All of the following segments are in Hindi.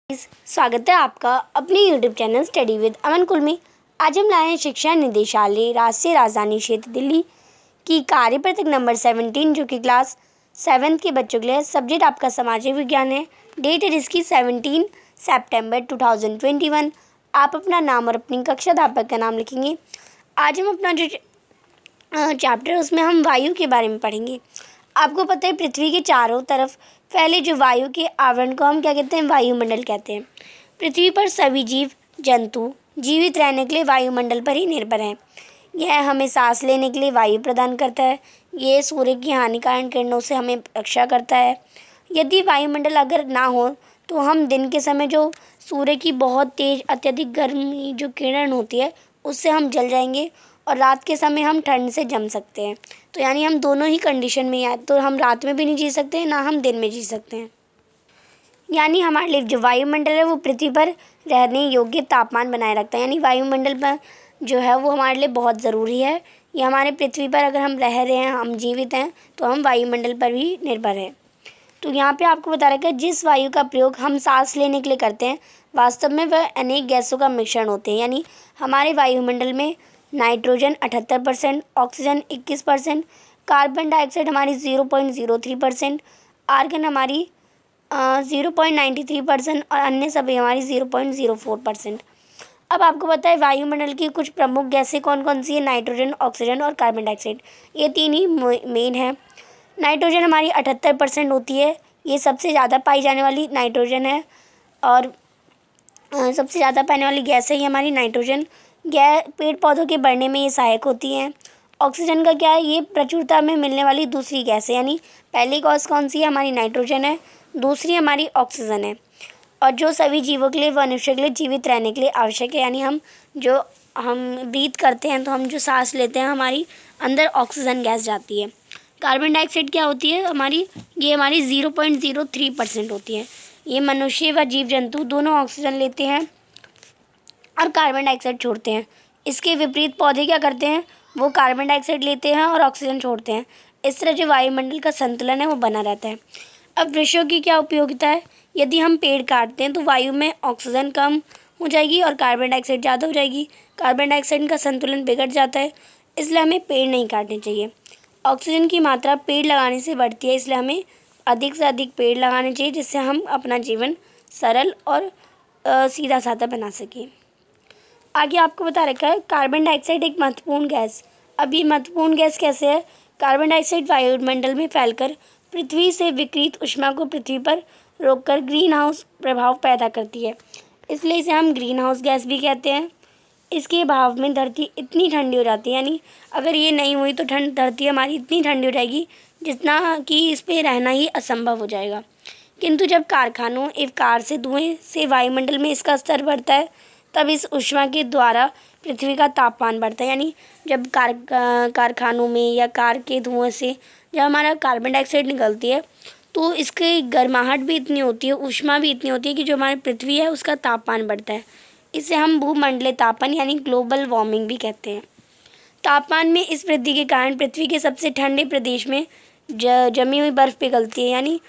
स्वागत है आपका अपने YouTube चैनल स्टडी विद अमन कुल में। आज हम लाए हैं शिक्षा निदेशालय राष्ट्रीय राजधानी क्षेत्र दिल्ली की कार्यपत्रक नंबर 17 जो कि क्लास 7 के बच्चों के लिए। सब्जेक्ट आपका सामाजिक विज्ञान है। डेट है इसकी 17 सितंबर 2021। आप अपना नाम और अपनी कक्षा अध्यापक का नाम लिखेंगे। आज हम अपना जो चैप्टर है उसमें हम वायु के बारे में पढ़ेंगे। आपको पता है पृथ्वी के चारों तरफ फैले जो वायु के आवरण को हम क्या कहते हैं, वायुमंडल कहते हैं। पृथ्वी पर सभी जीव जंतु जीवित रहने के लिए वायुमंडल पर ही निर्भर हैं। यह हमें सांस लेने के लिए वायु प्रदान करता है। ये सूर्य की हानिकारक किरणों से हमें रक्षा करता है। यदि वायुमंडल अगर ना हो तो हम दिन के समय जो सूर्य की बहुत तेज अत्यधिक गर्मी जो किरण होती है उससे हम जल जाएंगे और रात के समय हम ठंड से जम सकते हैं। तो यानी हम दोनों ही कंडीशन में या तो हम रात में भी नहीं जी सकते हैं ना हम दिन में जी सकते हैं। यानी हमारे लिए जो वायुमंडल है वो पृथ्वी पर रहने योग्य तापमान बनाए रखता है। यानी वायुमंडल पर जो है वो हमारे लिए बहुत ज़रूरी है। ये हमारे पृथ्वी पर अगर हम रह रहे हैं, हम जीवित हैं, तो हम वायुमंडल पर भी निर्भर है। तो यहाँ पे आपको बता रखा है जिस वायु का प्रयोग हम सांस लेने के लिए करते हैं वास्तव में वह अनेक गैसों का मिश्रण होते हैं। यानी हमारे वायुमंडल में नाइट्रोजन 78%, ऑक्सीजन 21%, कार्बन डाइऑक्साइड हमारी 0.03%, आर्गन हमारी 0.93% और अन्य सभी हमारी 0.04%। अब आपको पता है वायुमंडल की कुछ प्रमुख गैसें कौन कौन सी है। नाइट्रोजन, ऑक्सीजन और कार्बन डाइऑक्साइड, ये तीन ही मेन है। नाइट्रोजन हमारी 78% होती है। ये सबसे ज़्यादा पाई जाने वाली नाइट्रोजन है और सबसे ज़्यादा पाने वाली गैस है ये हमारी नाइट्रोजन। पेड़ पौधों के बढ़ने में ये सहायक होती हैं। ऑक्सीजन का क्या है, ये प्रचुरता में मिलने वाली दूसरी गैस है। यानी पहली गैस कौन सी है, हमारी नाइट्रोजन है, दूसरी हमारी ऑक्सीजन है। और जो सभी जीवों के लिए मनुष्य के लिए जीवित रहने के लिए आवश्यक है। यानी हम ब्रीथ करते हैं तो हम जो सांस लेते हैं हमारी अंदर ऑक्सीजन गैस जाती है। कार्बन डाइऑक्साइड क्या होती है हमारी, ये हमारी 0.03% होती है। ये मनुष्य व जीव जंतु दोनों ऑक्सीजन लेते हैं और कार्बन डाइऑक्साइड छोड़ते हैं। इसके विपरीत पौधे क्या करते हैं, वो कार्बन डाइऑक्साइड लेते हैं और ऑक्सीजन छोड़ते हैं। इस तरह जो वायुमंडल का संतुलन है वो बना रहता है। अब वृक्षों की क्या उपयोगिता है, यदि हम पेड़ काटते हैं तो वायु में ऑक्सीजन कम हो जाएगी और कार्बन डाइऑक्साइड ज़्यादा हो जाएगी। कार्बन डाइऑक्साइड का संतुलन बिगड़ जाता है, इसलिए हमें पेड़ नहीं काटने चाहिए। ऑक्सीजन की मात्रा पेड़ लगाने से बढ़ती है, इसलिए हमें अधिक से अधिक पेड़ लगाने चाहिए जिससे हम अपना जीवन सरल और सीधा साधा बना सकें। आगे आपको बता रखा है कार्बन डाइऑक्साइड एक महत्वपूर्ण गैस। अब ये महत्वपूर्ण गैस कैसे है, कार्बन डाइऑक्साइड वायुमंडल में फैलकर पृथ्वी से विकिरित ऊष्मा को पृथ्वी पर रोककर ग्रीन हाउस प्रभाव पैदा करती है, इसलिए इसे हम ग्रीन हाउस गैस भी कहते हैं। इसके अभाव में धरती इतनी ठंडी हो जाती है, यानी अगर ये नहीं हुई तो धरती हमारी इतनी ठंडी हो जाएगी जितना कि इस पर रहना ही असंभव हो जाएगा। किंतु जब कारखानों एवं कार से धुएं से वायुमंडल में इसका स्तर बढ़ता है तब इस ऊष्मा के द्वारा पृथ्वी का तापमान बढ़ता है। यानी जब कारखानों में या कार के धुएं से जब हमारा कार्बन डाइऑक्साइड निकलती है तो इसकी गर्माहट भी इतनी होती है, ऊष्मा भी इतनी होती है कि जो हमारी पृथ्वी है उसका तापमान बढ़ता है। इसे हम भूमंडलीय तापन यानी ग्लोबल वार्मिंग भी कहते हैं। तापमान में इस वृद्धि के कारण पृथ्वी के सबसे ठंडे प्रदेश में जमी हुई बर्फ़ पिघलती है। यानी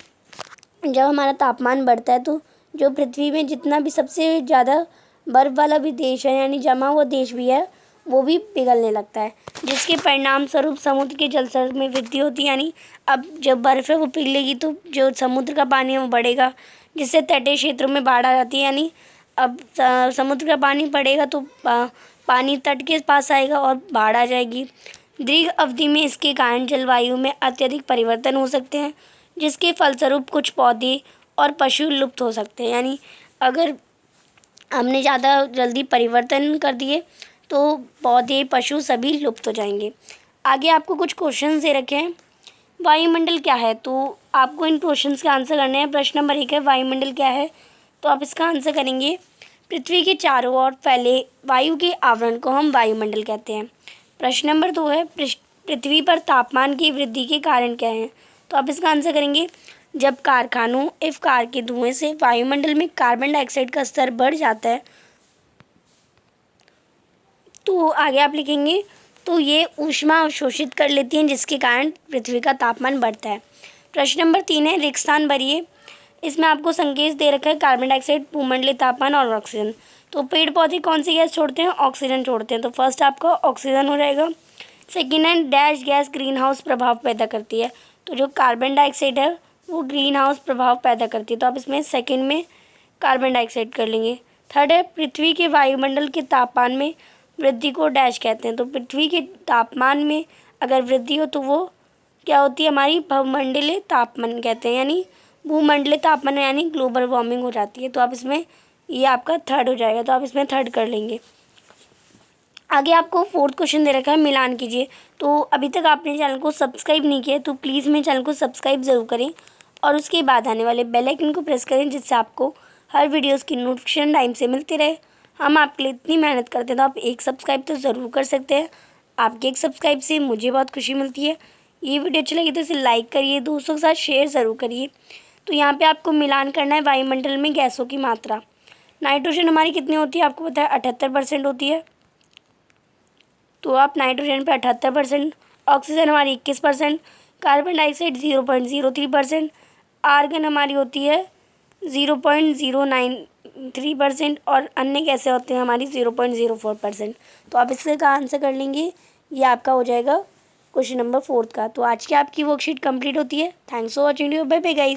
जब हमारा तापमान बढ़ता है तो जो पृथ्वी में जितना भी सबसे ज़्यादा बर्फ़ वाला भी देश है यानी जमा हुआ देश भी है वो भी पिघलने लगता है, जिसके परिणाम स्वरूप समुद्र के जल स्तर में वृद्धि होती है। यानी अब जब बर्फ़ है वो पिघलेगी तो जो समुद्र का पानी है वो बढ़ेगा, जिससे तटीय क्षेत्रों में बाढ़ आ जाती है। यानी अब समुद्र का पानी बढ़ेगा तो पानी तट के पास आएगा और बाढ़ आ जाएगी। दीर्घ अवधि में इसके कारण जलवायु में अत्यधिक परिवर्तन हो सकते हैं, जिसके फलस्वरूप कुछ पौधे और पशु लुप्त हो सकते हैं। यानी अगर हमने ज़्यादा जल्दी परिवर्तन कर दिए तो पौधे पशु सभी लुप्त हो जाएंगे। आगे आपको कुछ क्वेश्चंस दे रखे हैं। वायुमंडल क्या है, तो आपको इन क्वेश्चंस के आंसर करने हैं। प्रश्न नंबर 1 है वायुमंडल क्या है, तो आप इसका आंसर करेंगे पृथ्वी के चारों ओर फैले वायु के आवरण को हम वायुमंडल कहते हैं। प्रश्न नंबर 2 है पृथ्वी पर तापमान की वृद्धि के कारण क्या हैं, तो आप इसका आंसर करेंगे जब कारखानों एवं कार के धुएं से वायुमंडल में कार्बन डाइऑक्साइड का स्तर बढ़ जाता है तो आगे आप लिखेंगे तो ये ऊष्मा अवशोषित कर लेती हैं जिसके कारण पृथ्वी का तापमान बढ़ता है। प्रश्न नंबर 3 है रिक्तस्थान भरिए। इसमें आपको संकेत दे रखा है कार्बन डाइऑक्साइड, भूमंडलीय तापमान और ऑक्सीजन। तो पेड़ पौधे कौन सी गैस छोड़ते हैं? ऑक्सीजन छोड़ते हैं। तो फर्स्ट आपका ऑक्सीजन हो जाएगा। सेकेंड है डैश गैस ग्रीन हाउस प्रभाव पैदा करती है। तो जो कार्बन डाइऑक्साइड है वो ग्रीन हाउस प्रभाव पैदा करती है, तो आप इसमें सेकेंड में कार्बन डाइऑक्साइड कर लेंगे। थर्ड है पृथ्वी के वायुमंडल के तापमान में वृद्धि को डैश कहते हैं। तो पृथ्वी के तापमान में अगर वृद्धि हो तो वो क्या होती है? हमारी भूमंडलीय तापमान कहते हैं, यानी भूमंडलीय तापमान यानी ग्लोबल वार्मिंग हो जाती है। तो आप इसमें ये आपका थर्ड हो जाएगा, तो आप इसमें थर्ड कर लेंगे। आगे आपको फोर्थ क्वेश्चन दे रखा है, मिलान कीजिए। तो अभी तक आपने चैनल को सब्सक्राइब नहीं किया तो प्लीज़ मेरे चैनल को सब्सक्राइब ज़रूर करें और उसके बाद आने वाले बेल आइकन को प्रेस करें, जिससे आपको हर वीडियोस की नोटिफिकेशन टाइम से मिलती रहे। हम आपके लिए इतनी मेहनत करते हैं, तो आप एक सब्सक्राइब तो ज़रूर कर सकते हैं। आपके एक सब्सक्राइब से मुझे बहुत खुशी मिलती है। ये वीडियो अच्छी लगी तो इसे लाइक करिए, दोस्तों के साथ शेयर ज़रूर करिए। तो यहाँ पे आपको मिलान करना है वायुमंडल में गैसों की मात्रा। नाइट्रोजन हमारी कितनी होती है? आपको पता है 78% होती है, तो आप नाइट्रोजन पे 78%, ऑक्सीजन हमारी 21%, कार्बन डाइऑक्साइड 0.03%, आर्गन हमारी होती है 0.093% और अन्य गैसें होते हैं हमारी 0.04%। तो आप इससे का आंसर कर लेंगे, ये आपका हो जाएगा क्वेश्चन नंबर 4 का। तो आज की आपकी वर्कशीट कंप्लीट होती है। Thanks for watching, bye bye guys.